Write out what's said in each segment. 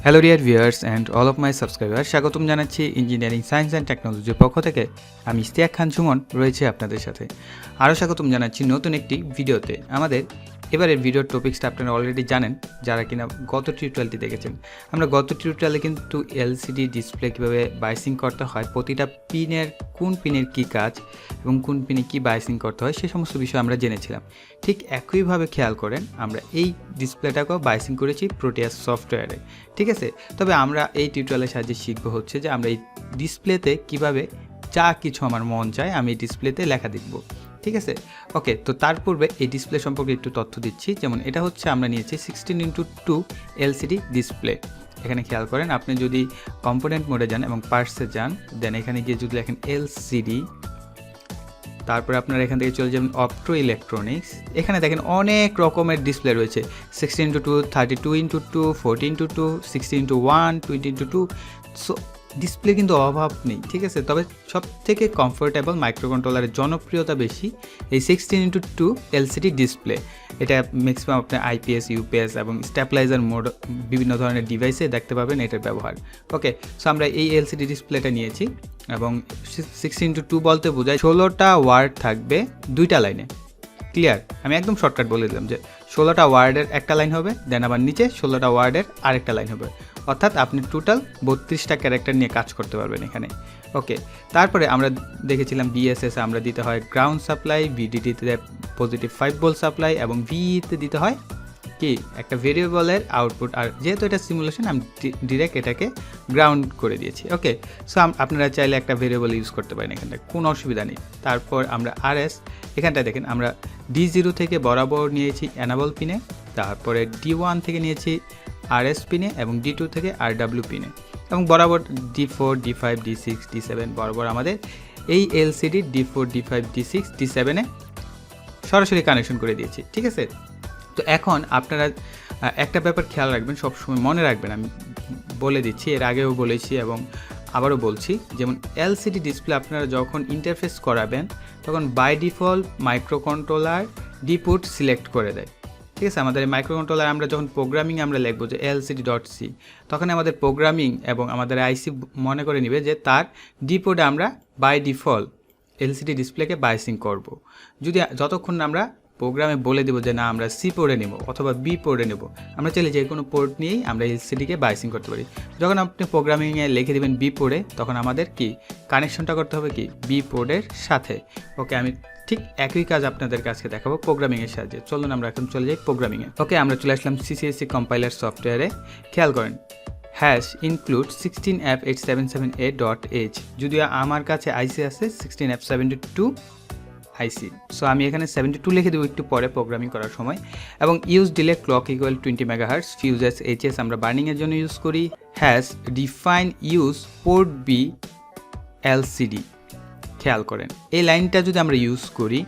Hello dear viewers and all of my subscriber, স্বাগতম জানাচ্ছি engineering science and টেকনোলজির পক্ষ থেকে। আমি ইস্তিয়াক খান ঝুমন রয়েছে আপনাদের সাথে। আরও স্বাগতম জানাচ্ছি নতুন একটি ভিডিওতে। আমাদের এবারের ভিডিওর টপিক্সটা আপনারা অলরেডি জানেন, যারা কিনা গত টিউটোরিয়ালটি দেখেছেন। আমরা গত টিউটোরিয়ালে কিন্তু এলসিডি ডিসপ্লে কীভাবে বাইসিং করতে হয়, প্রতিটা পিনের কোন পিনের কী কাজ এবং কোন পিনে কী বাইসিং করতে হয় সে সমস্ত বিষয় আমরা জেনেছিলাম। ঠিক একইভাবে খেয়াল করেন, আমরা এই ডিসপ্লেটাকেও বাইসিং করেছি প্রোটিয়াস সফটওয়্যারে, ঠিক আছে। তবে আমরা এই টিউটোরিয়ালের সাহায্যে শিখবো হচ্ছে যে আমরা এই ডিসপ্লেতে কিভাবে যা কিছু আমার মন চায় আমি এই ডিসপ্লেতে লেখা দেখব, ঠিক আছে। ওকে, তো তার পূর্বে এই ডিসপ্লে সম্পর্কে একটু তথ্য দিচ্ছি। যেমন এটা হচ্ছে আমরা নিয়েছি 16x2 এলসিডি ডিসপ্লে। এখানে খেয়াল করেন, আপনি যদি কম্পোনেন্ট মোডে যান এবং পার্টসে যান, দেন এখানে গিয়ে যদি লেখেন এলসিডি, তারপরে আপনারা এখান থেকে চলে যাবেন অপটো ইলেকট্রনিক্স। এখানে দেখেন অনেক রকমের ডিসপ্লে রয়েছে, 16x2, 32x2, 14x2, 16x1, 20x2। So display কিন্তু অভাব নেই, ঠিক আছে। তবে সব থেকে কমফোর্টেবল মাইক্রোকন্ট্রোলারের জনপ্রিয়তা বেশি এই 16x2 এলসিডি ডিসপ্লে। এটা ম্যাক্সিমাম আপনি আইপিএস, ইউপিএস এবং স্ট্যাবিলাইজার মোড বিভিন্ন ধরনের ডিভাইসে দেখতে পাবেন এটার ব্যবহার। ওকে, সো আমরা এই এলসিডি ডিসপ্লেটা নিয়েছি এবং 16x2 বলতে বোঝায় 16টা ওয়ার্ড থাকবে 2টা লাইনে। ক্লিয়ার? আমি একদম শর্টকাট বলে দিলাম যে 16টা ওয়ার্ডের একটা লাইন হবে, দেন আবার নিচে 16টা ওয়ার্ডের আরেকটা লাইন হবে। অর্থাৎ আপনি টোটাল 32টা ক্যারেক্টার নিয়ে কাজ করতে পারবেন এখানে। ওকে, তারপরে আমরা দেখেছিলাম বিএসএস আমরা দিতে হয় গ্রাউন্ড সাপ্লাই, ভিডিডিতে পজিটিভ 5 ভোল্ট সাপ্লাই এবং ভিতে দিতে হয় কি একটা ভেরিয়েবলের আউটপুট। আর যেহেতু এটা সিমুলেশন, আমি ডিরেক্ট এটাকে গ্রাউন্ড করে দিয়েছি। ওকে, সো আপনারা চাইলে একটা ভেরিয়েবল ইউজ করতে পারেন, এখানটা কোনো অসুবিধা নেই। তারপর আমরা আরএস, এখানটা দেখেন আমরা D0 থেকে বরাবর নিয়েছি অ্যানাবল পিনে, তারপরে D1 থেকে নিয়েছি আরএস পিনে এবং D2 থেকে আরডাব্লিউ পিনে, এবং বরাবর D4, D5, D6, D7 বরাবর আমাদের এই এলসিডি D4, D5, D6, D7-এ সরাসরি কানেকশন করে দিয়েছি, ঠিক আছে। তো এখন আপনারা একটা ব্যাপার খেয়াল রাখবেন, সবসময় মনে রাখবেন, আমি বলে দিচ্ছি, এর আগেও বলেছি এবং আবারও বলছি। যেমন এলসিডি ডিসপ্লে আপনারা যখন ইন্টারফেস করাবেন তখন বাই ডিফল্ট মাইক্রোকন্ট্রোলার ডিপুট সিলেক্ট করে দেয়, ঠিক আছে। আমাদের এই মাইক্রোকন্ট্রোলার আমরা যখন প্রোগ্রামিং আমরা লিখবো যে LCD.C, তখন আমাদের প্রোগ্রামিং এবং আমাদের আইসি মনে করে নেবে যে তার ডিপোর্টে আমরা বাই ডিফল্ট এলসিডি ডিসপ্লেকে বাইসিং করব। যদি যতক্ষণ আমরা প্রোগ্রামে বলে দেবো যে না আমরা সি পোর্টে নেব অথবা বি পোর্টে নেব, আমরা চাইলে যে কোনো পোর্ট নিয়েই আমরা এলসিডিকে বাইসিং করতে পারি। যখন আপনি প্রোগ্রামিংয়ে লিখে দেবেন বি পোর্টে, তখন আমাদের কি কানেকশনটা করতে হবে কি বি পোর্টের সাথে। ওকে, আমি ঠিক একই কাজ আপনাদের কাছে দেখাবো প্রোগ্রামিংয়ের সাহায্যে। চলুন আমরা এখন চলে যাই প্রোগ্রামিংয়ে। ওকে, আমরা চলে আসলাম সিসিএসসি কম্পাইলার সফটওয়্যারে। খেয়াল করেন হ্যাশ ইনক্লুড 16F877A.H, যদিও আমার কাছে আইসি আছে 16F72 আইসি। সো আমি এখানে 72 লিখে দেবো একটু পরে প্রোগ্রামিং করার সময়। এবং use delay clock equal 20 megahertz, fuses HS আমরা বার্নিংয়ের জন্য ইউজ করি। Hash define use port B LCD. খেয়াল করেন এই লাইনটা যদি আমরা ইউজ করি,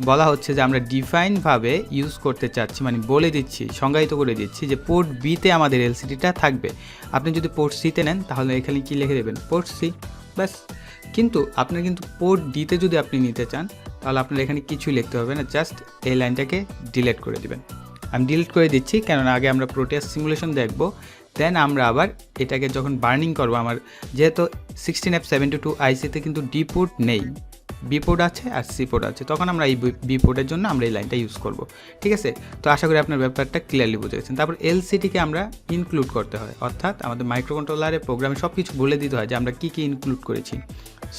বলা হচ্ছে যে আমরা ডিফাইনভাবে ইউজ করতে চাচ্ছি, মানে বলে দিচ্ছি, সংজ্ঞায়িত করে দিচ্ছি যে পোর্ট বিতে আমাদের এলসিডিটা থাকবে। আপনি যদি পোর্ট সিতে নেন তাহলে এখানে কি লিখে দেবেন পোর্ট সি, ব্যাস। কিন্তু আপনার কিন্তু পোর্ট ডিতে যদি আপনি নিতে চান তাহলে আপনার এখানে কিছুই লিখতে হবে না, জাস্ট এই লাইনটাকে ডিলিট করে দিবেন। আমি ডিলিট করে দিচ্ছি, কেননা আগে আমরা প্রোটিয়াস সিমুলেশন দেখব, দেন আমরা আবার এটাকে যখন বার্নিং করব, আমার যেহেতু 16F72 আইসিতে কিন্তু ডি পোর্ট নেই, বি পোর্ট আছে আর সি পোর্ট আছে, তখন আমরা এই বি পোর্টের জন্য আমরা এই লাইনটা ইউজ করব, ঠিক আছে। তো আশা করি আপনার ব্যাপারটা ক্লিয়ারলি বুঝে গেছেন। তারপর এলসিডিকে আমরা ইনক্লুড করতে হয়, অর্থাৎ আমাদের মাইক্রোকন্ট্রোলারে প্রোগ্রামে সব কিছু বলে দিতে হয় যে আমরা কী কী ইনক্লুড করেছি।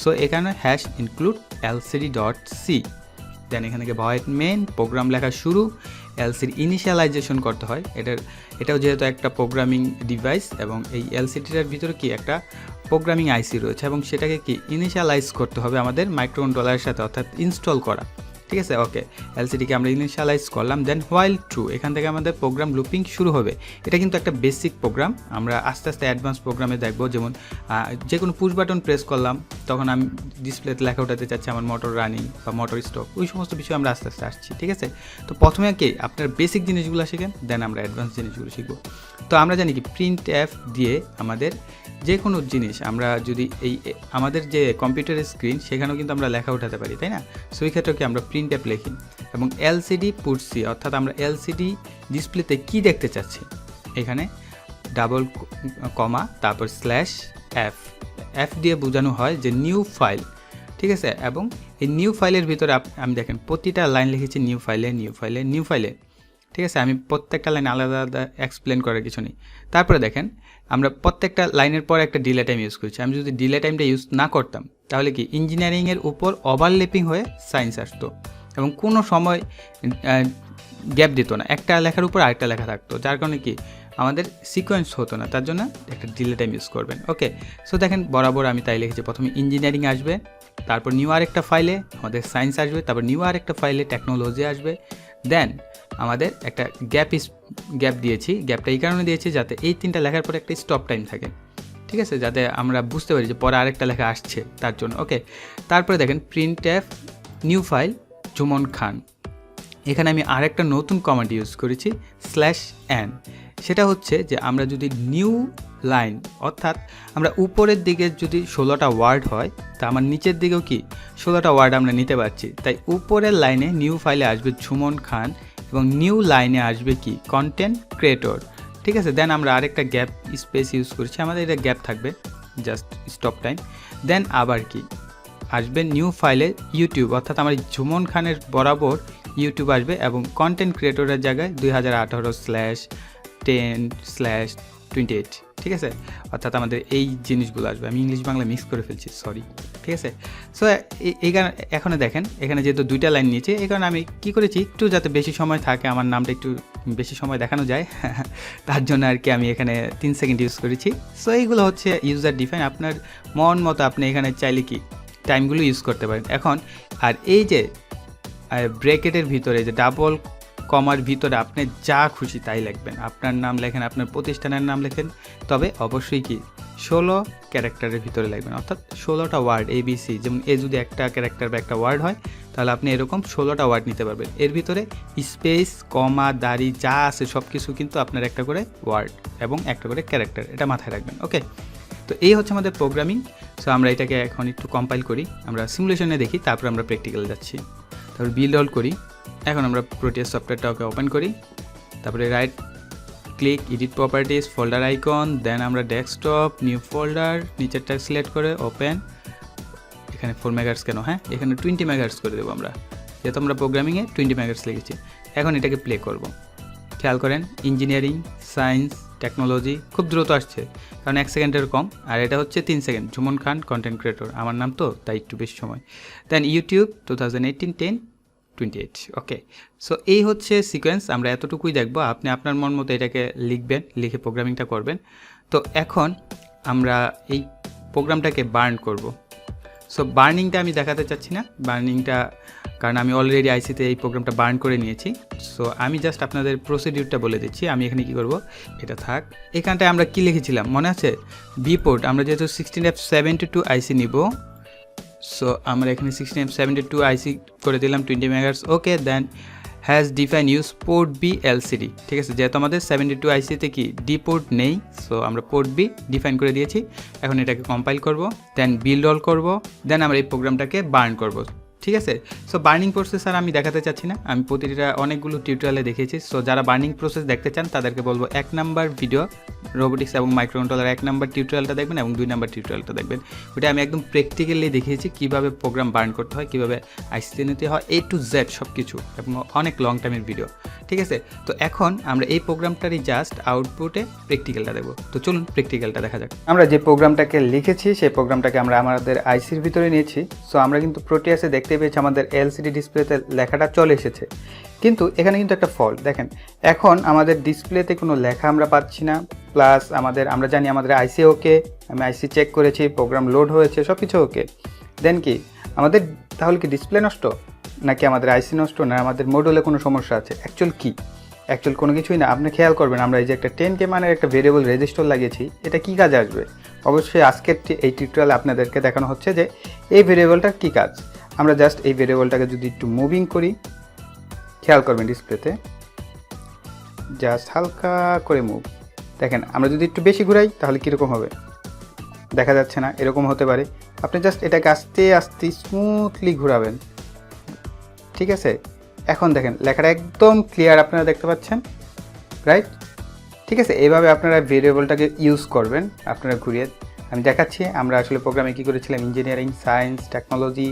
সো এখানে হ্যাশ ইনক্লুড LCD.C, দেন এখান থেকে ভয়েড মেন, প্রোগ্রাম লেখা শুরু, এলসিডি ইনিশিয়ালাইজেশন করতে হয়। এটাও যেহেতু একটা প্রোগ্রামিং ডিভাইস এবং এই এলসিডিটার ভিতরে কি একটা প্রোগ্রামিং আইসি রয়েছে এবং সেটাকে কি ইনিশিয়ালাইজ করতে হবে আমাদের মাইক্রোকন্ট্রোলারের সাথে, অর্থাৎ ইনস্টল করা, ঠিক আছে। ওকে, এলসিডিকে আমরা ইনিশিয়ালাইজ করলাম, দেন হোয়াইল ট্রু, এখান থেকে আমাদের প্রোগ্রাম লুপিং শুরু হবে। এটা কিন্তু একটা বেসিক প্রোগ্রাম, আমরা আস্তে আস্তে অ্যাডভান্স প্রোগ্রামে দেখবো। যেমন যে কোনো পুশ বাটন প্রেস করলাম, তখন আমি ডিসপ্লেতে লেখা উঠাতে চাচ্ছি আমার মোটর রানিং বা মোটর স্টপ, ওই সমস্ত বিষয় আমরা আস্তে আস্তে আসছি, ঠিক আছে। তো প্রথমে কি আপনার বেসিক জিনিসগুলো শিখেন, দেন আমরা অ্যাডভান্স জিনিসগুলো শিখবো। তো আমরা জানি কি প্রিন্ট এফ দিয়ে আমাদের যে কোনো জিনিস আমরা যদি এই আমাদের যে কম্পিউটারের স্ক্রিন সেখানেও কিন্তু আমরা লেখা উঠাতে পারি, তাই না। সো এই ক্ষেত্রে কি আমরা প্রিন্ট অ্যাপ লিখি এবং এলসিডি পুট সি, অর্থাৎ আমরা এলসিডি ডিসপ্লেতে কি দেখতে চাচ্ছি, এখানে ডাবল কমা তারপর স্ল্যাশ এফ, এফ দিয়ে বোঝানো হয় যে নিউ ফাইল, ঠিক আছে। এবং এই নিউ ফাইলের ভিতরে আমি দেখেন প্রতিটা লাইন লিখেছি নিউ ফাইলে নিউ ফাইলে নিউ ফাইলে, ঠিক আছে। আমি প্রত্যেকটা লাইন আলাদা আলাদা এক্সপ্লেন করার কিছু নেই। তারপরে দেখেন আমরা প্রত্যেকটা লাইনের পর একটা ডিলে টাইম ইউজ করছি। আমি যদি ডিলে টাইমটা ইউজ না করতাম তাহলে কি ইঞ্জিনিয়ারিংয়ের উপর ওভারল্যাপিং হয়ে সায়েন্স আসতো এবং কোনো সময় গ্যাপ দিত না, একটা লেখার উপর আরেকটা লেখা থাকতো, যার কারণে কি আমাদের সিকোয়েন্স হতো না। তার জন্য একটা ডিলে টাইম ইউজ করবেন। ওকে, সো দেখেন বরাবর আমি তাই লিখেছি, প্রথমে ইঞ্জিনিয়ারিং আসবে, তারপর নিউ আরেকটা ফাইলে আমাদের সায়েন্স আসবে, তারপর নিউ আরেকটা ফাইলে টেকনোলজি আসবে, দেন আমাদের একটা গ্যাপ দিয়েছি। গ্যাপটা এই কারণে দিয়েছি যাতে এই তিনটা লেখার পরে একটা স্টপ টাইম থাকে, ঠিক আছে, যাতে আমরা বুঝতে পারি যে পরে আরেকটা লেখা আসছে তার জন্য। ওকে, তারপরে দেখেন প্রিন্ট এফ নিউ ফাইল ঝুমন খান, এখানে আমি আরেকটা নতুন কমান্ড ইউজ করেছি স্ল্যাশ এন। সেটা হচ্ছে যে আমরা যদি নিউ লাইন, অর্থাৎ আমরা উপরের দিকে যদি 16টা ওয়ার্ড হয় তা আমার নিচের দিকেও কি 16টা ওয়ার্ড আমরা নিতে পারছি। তাই উপরের লাইনে নিউ ফাইলে আসবে ঝুমন খান এবং নিউ লাইনে আসবে কি কন্টেন্ট ক্রিয়েটর, ঠিক আছে। দেন আমরা আরেকটা গ্যাপ স্পেস ইউজ করছি, আমাদের এটা গ্যাপ থাকবে জাস্ট স্টপ টাইম। দেন আবার কি আসবে নিউ ফাইলে ইউটিউব, অর্থাৎ আমার ঝুমন খানের বরাবর ইউটিউব আসবে এবং কন্টেন্ট ক্রিয়েটরের জায়গায় 2018/10/28, ঠিক আছে, অর্থাৎ আমাদের এই জিনিসগুলো আসবে। আমি ইংলিশ বাংলা মিক্স করে ফেলছি, সরি, ঠিক আছে। সো এই কারণে এখন দেখেন এখানে যেহেতু দুইটা লাইন নিয়েছে, এই কারণে আমি কী করেছি একটু যাতে বেশি সময় থাকে, আমার নামটা একটু বেশি সময় দেখানো যায় তার জন্য আর কি আমি এখানে 3 সেকেন্ড ইউজ করেছি। সো এইগুলো হচ্ছে ইউজার ডিফাইন, আপনার মন মতো আপনি এখানে চাইলে কি টাইমগুলো ইউজ করতে পারেন। এখন আর এই যে ব্র্যাকেটের ভিতরে যে ডাবল কমার ভিতরে আপনি যা খুশি তাই লিখবেন, আপনার নাম লেখেন, আপনার প্রতিষ্ঠানের নাম লেখেন, তবে অবশ্যই কি 16 ক্যারেক্টারের ভিতরে লিখবেন, অর্থাৎ 16টা ওয়ার্ড ABC। যেমন এ যদি একটা ক্যারেক্টার বা একটা ওয়ার্ড হয় তাহলে আপনি এরকম 16টা ওয়ার্ড নিতে পারবেন। এর ভিতরে স্পেস কমা দাড়ি যা আছে সব কিছু কিন্তু আপনার একটা করে ওয়ার্ড এবং একটা করে ক্যারেক্টার, এটা মাথায় রাখবেন। ওকে, তো এই হচ্ছে আমাদের প্রোগ্রামিং। সো আমরা এটাকে এখন একটু কম্পাইল করি, আমরা সিমুলেশনে দেখি, তারপর আমরা প্র্যাকটিক্যাল যাচ্ছি। তারপর বিল্ড অল করি। এখন আমরা প্রোটিয়াস সফটওয়্যারটাকে ওপেন করি, তারপরে right click edit properties folder icon, then আমরা ডেস্কটপ নিউ ফোল্ডার নিচেরটা সিলেক্ট করে ওপেন। এখানে 4 মেগাহার্টজ কেন, হ্যাঁ এখানে 20 মেগাহার্টজ করে দেবো আমরা, যেহেতু আমরা প্রোগ্রামিংয়ে 20 মেগাহার্টজ লিখেছি। এখন এটাকে প্লে করব। খেয়াল করেন ইঞ্জিনিয়ারিং সায়েন্স টেকনোলজি খুব দ্রুত আসছে, কারণ 1 সেকেন্ডের কম, আর এটা হচ্ছে 3 সেকেন্ড। ঝুমন খান কন্টেন্ট ক্রিয়েটর আমার নাম, তো তাই একটু বেশি সময়। দেন ইউটিউব 2018-10-28। ওকে, সো এই হচ্ছে সিকোয়েন্স, আমরা এতটুকুই দেখবো। আপনি আপনার মন মতো এটাকে লিখবেন, লিখে প্রোগ্রামিংটা করবেন। তো এখন আমরা এই প্রোগ্রামটাকে বার্ন করব। সো বার্নিংটা আমি দেখাতে চাচ্ছি না, বার্নিংটা কারণ আমি অলরেডি আইসিতে এই প্রোগ্রামটা বার্ন করে নিয়েছি। সো আমি জাস্ট আপনাদের প্রসিডিউরটা বলে দিচ্ছি। আমি এখানে কি করব, এটা থাক। এখানটায় আমরা কি লিখেছিলাম মনে আছে, বি পোর্ট, আমরা যেহেতু 16F72 আইসি নিব, সো আমরা এখানে 16F72 আইসি করে দিলাম 20 megahertz. Okay, then has define use port B LCD, ঠিক আছে, যেহেতু আমাদের 72 আইসিতে কি ডি পোর্ট নেই, সো আমরা পোর্ট বি ডিফাইন করে দিয়েছি। এখন এটাকে কম্পাইল করব, দেন বিল্ড অল করব, দেন আমরা এই প্রোগ্রামটাকে বার্ন করব, ঠিক আছে। সো বার্নিং প্রসেস আর আমি দেখাতে চাচ্ছি না, আমি প্রতিটা অনেকগুলো টিউটোরিয়ালে দেখেছি। সো যারা বার্নিং প্রসেস দেখতে চান তাদেরকে বলবো 1 নাম্বার ভিডিও রোবোটিক্স এবং মাইক্রোকন্ট্রোলার 1 নাম্বার টিউটোরিয়ালটা দেখবেন এবং 2 নাম্বার টিউটোরিয়ালটা দেখবেন। ওটা আমি একদম প্র্যাকটিক্যালি দেখিয়েছি কীভাবে প্রোগ্রাম বার্ন করতে হয়, কীভাবে আইসিতে নিতে হয়, A to Z সব কিছু, এবং অনেক লং টাইমের ভিডিও, ঠিক আছে। তো এখন আমরা এই প্রোগ্রামটারই জাস্ট আউটপুটে প্র্যাকটিক্যালটা দেবো। তো চলুন প্র্যাকটিক্যালটা দেখা যাক। আমরা যে প্রোগ্রামটাকে লিখেছি সেই প্রোগ্রামটাকে আমরা আমাদের আইসির ভিতরে নিয়েছি। সো আমরা কিন্তু প্রোটিয়াসে দেখতে পেয়েছি আমাদের এলসিডি ডিসপ্লেতে লেখাটা চলে এসেছে, কিন্তু এখানে কিন্তু একটা ফল্ট দেখেন। এখন আমাদের ডিসপ্লেতে কোনো লেখা আমরা পাচ্ছি না, প্লাস আমরা জানি আমাদের আইসি ওকে, আমি আইসি চেক করেছি, প্রোগ্রাম লোড হয়েছে, সব কিছু ওকে। দেন কি আমাদের তাহলে কি ডিসপ্লে নষ্ট, নাকি আমাদের আইসি নষ্ট, না আমাদের মডিউলে কোনো সমস্যা আছে? অ্যাকচুয়াল কোনো কিছুই না। আপনি খেয়াল করবেন আমরা এই যে একটা 10K মানের একটা ভেরিয়েবল রেজিস্টার লাগিয়েছি, এটা কি কাজে আসবে? অবশ্যই আজকের এই টিউটোরিয়ালে আপনাদেরকে দেখানো হচ্ছে যে এই ভেরিয়েবলটার কী কাজ। আমরা জাস্ট এই ভেরিয়েবলটাকে যদি একটু মুভিং করি, খেয়াল করবেন ডিসপ্লেতে জাস্ট হালকা করে মুভ, দেখেন আমরা যদি একটু বেশি ঘুরাই তাহলে কীরকম হবে দেখা যাচ্ছে না, এরকম হতে পারে। আপনি জাস্ট এটাকে আস্তে আস্তে স্মুথলি ঘোরাবেন, ঠিক আছে। এখন দেখেন লেখাটা একদম ক্লিয়ার আপনারা দেখতে পাচ্ছেন, রাইট? ঠিক আছে, এইভাবে আপনারা ভেরিয়েবলটাকে ইউজ করবেন। আপনারা ঘুরিয়ে আমি দেখাচ্ছি আমরা আসলে প্রোগ্রামে কী করেছিলাম, ইঞ্জিনিয়ারিং সায়েন্স টেকনোলজি,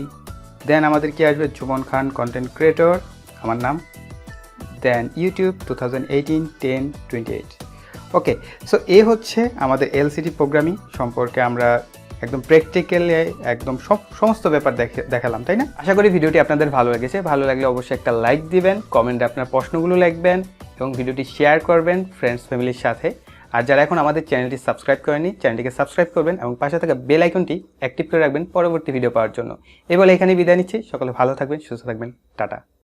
দেন আমাদের কি আসবে জুমন খান কন্টেন্ট ক্রিয়েটর আমার নাম, দেন ইউটিউব 2018 10 28। ওকে, সো এ হচ্ছে আমাদের এলসিডি প্রোগ্রামিং সম্পর্কে আমরা একদম প্র্যাকটিক্যালি একদম সমস্ত ব্যাপার দেখালাম, তাই না? আশা করি ভিডিওটি আপনাদের ভালো লেগেছে। ভালো লাগলে অবশ্যই একটা লাইক দিবেন, কমেন্টে আপনার প্রশ্নগুলো লিখবেন এবং ভিডিওটি শেয়ার করবেন ফ্রেন্ডস ফ্যামিলির সাথে। আর যারা এখন আমাদের চ্যানেলটি সাবস্ক্রাইব করেনি, চ্যানেলটিকে সাবস্ক্রাইব করবেন এবং পাশে থাকা বেল আইকনটি অ্যাক্টিভ করে রাখবেন পরবর্তী ভিডিও পাওয়ার জন্য। এই বলে এখানে বিদায় নিচ্ছি। সকলে ভালো থাকবেন, সুস্থ থাকবেন, টাটা।